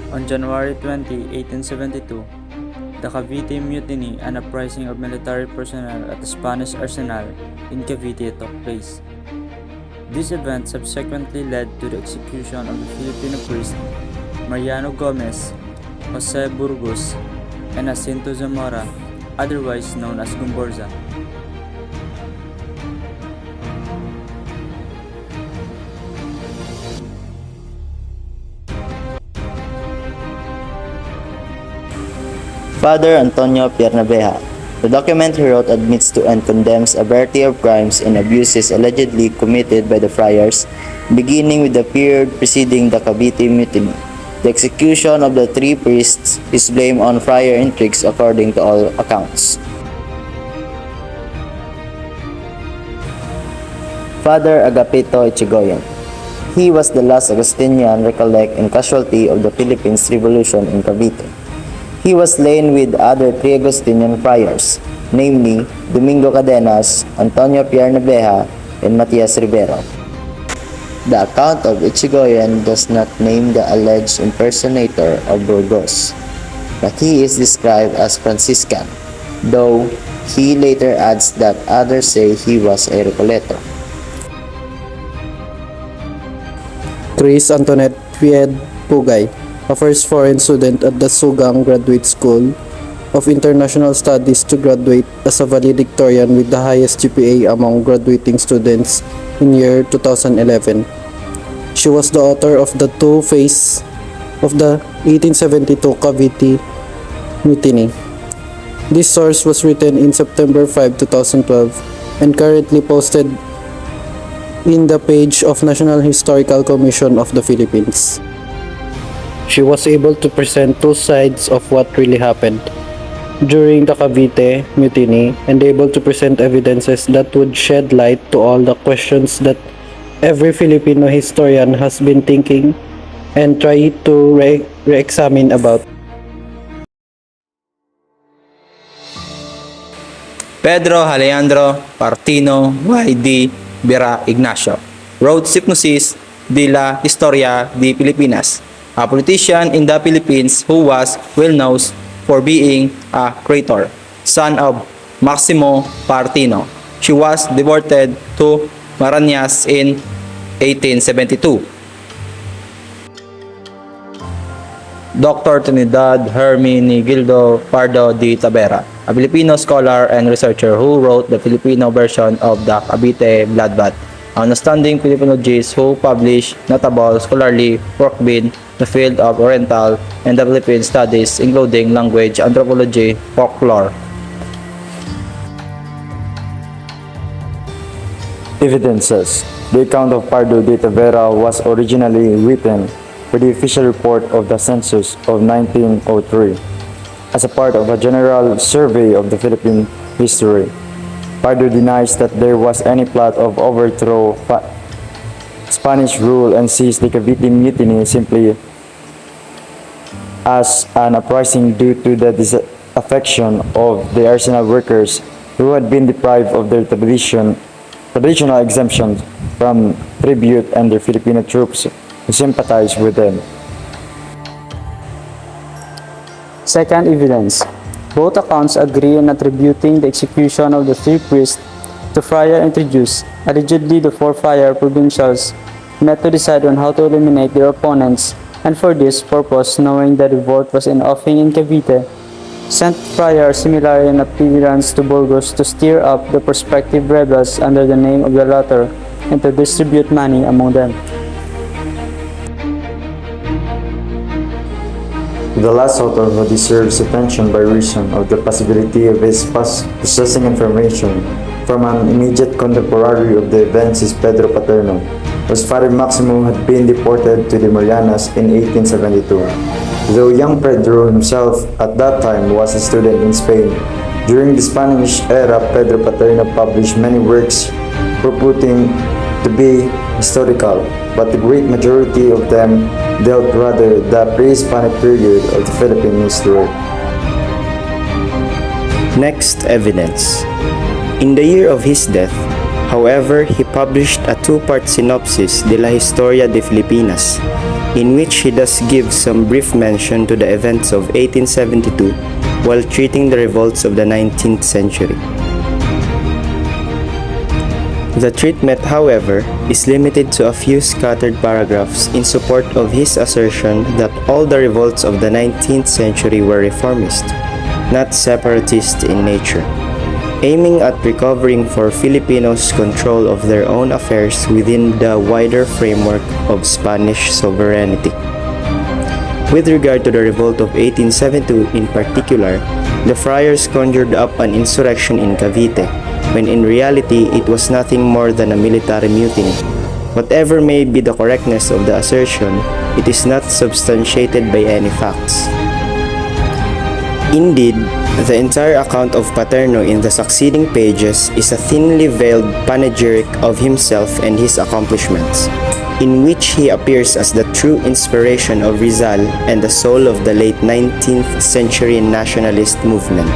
On January 20, 1872, the Cavite Mutiny, an uprising of military personnel at the Spanish arsenal in Cavite, took place. This event subsequently led to the execution of the Filipino priest Mariano Gomez, Jose Burgos, and Jacinto Zamora, otherwise known as Gumborza. Father Antonio Piernaveja. The document he wrote admits to and condemns a variety of crimes and abuses allegedly committed by the friars, beginning with the period preceding the Cavite Mutiny. The execution of the three priests is blamed on friar intrigues according to all accounts. Father Agapito Echegoyen. He was the last Augustinian recollect and casualty of the Philippines Revolution in Cavite. He was slain with other three Augustinian friars, namely Domingo Cadenas, Antonio Piernaveja, and Matias Rivero. The account of Echegoyen does not name the alleged impersonator of Burgos, but he is described as Franciscan, though he later adds that others say he was a Recoleto. Chris Antoinette Pied Pugay, a first foreign student at the Sugang Graduate School of International Studies to graduate as a valedictorian with the highest GPA among graduating students in year 2011. She was the author of the two phases of the 1872 Cavite Mutiny. This source was written in September 5, 2012 and currently posted in the page of National Historical Commission of the Philippines. She was able to present two sides of what really happened during the Cavite Mutiny and able to present evidences that would shed light to all the questions that every Filipino historian has been thinking and try to re-examine about. Pedro Alejandro Partino Y.D. Vera Ignacio wrote Synopsis de la Historia de Filipinas, a politician in the Philippines who was well known for being a traitor, son of Maximo Partino. She was deported to Marinas in 1872. Dr. Trinidad Hermenegildo Pardo de Tavera, a Filipino scholar and researcher who wrote the Filipino version of the Cavite Bloodbath, an outstanding Filipologist who published notable scholarly work in the field of Oriental and the Philippine studies, including language, anthropology, folklore. Evidences. The account of Pardo de Tavera was originally written for the official report of the census of 1903 as a part of a general survey of the Philippine history. Pardo denies that there was any plot of overthrow Spanish rule and sees the Cavite Mutiny simply as an uprising due to the disaffection of the arsenal workers who had been deprived of their traditional exemption from tribute and their Filipino troops who sympathized with them. Second evidence. Both accounts agree in attributing the execution of the three priests to friar introduced. Allegedly, the four friar provincials met to decide on how to eliminate their opponents, and for this purpose, knowing that the revolt was in offing in Cavite, sent friars similar in appearance to Burgos to stir up the prospective rebels under the name of the latter and to distribute money among them. The last author who deserves attention by reason of the possibility of his possessing information from an immediate contemporary of the events is Pedro Paterno, whose father Maximo had been deported to the Marianas in 1872. Though young Pedro himself at that time was a student in Spain, during the Spanish era Pedro Paterno published many works purporting to be historical, but the great majority of them dealt rather the pre-Hispanic period of the Philippine history. Next evidence. In the year of his death, however, he published a two-part synopsis de la Historia de Filipinas, in which he does give some brief mention to the events of 1872 while treating the revolts of the 19th century. The treatment, however, is limited to a few scattered paragraphs in support of his assertion that all the revolts of the 19th century were reformist, not separatist in nature, aiming at recovering for Filipinos control of their own affairs within the wider framework of Spanish sovereignty. With regard to the revolt of 1872 in particular, the friars conjured up an insurrection in Cavite, when in reality it was nothing more than a military mutiny. Whatever may be the correctness of the assertion, it is not substantiated by any facts. Indeed, the entire account of Paterno in the succeeding pages is a thinly veiled panegyric of himself and his accomplishments, in which he appears as the true inspiration of Rizal and the soul of the late 19th century nationalist movement.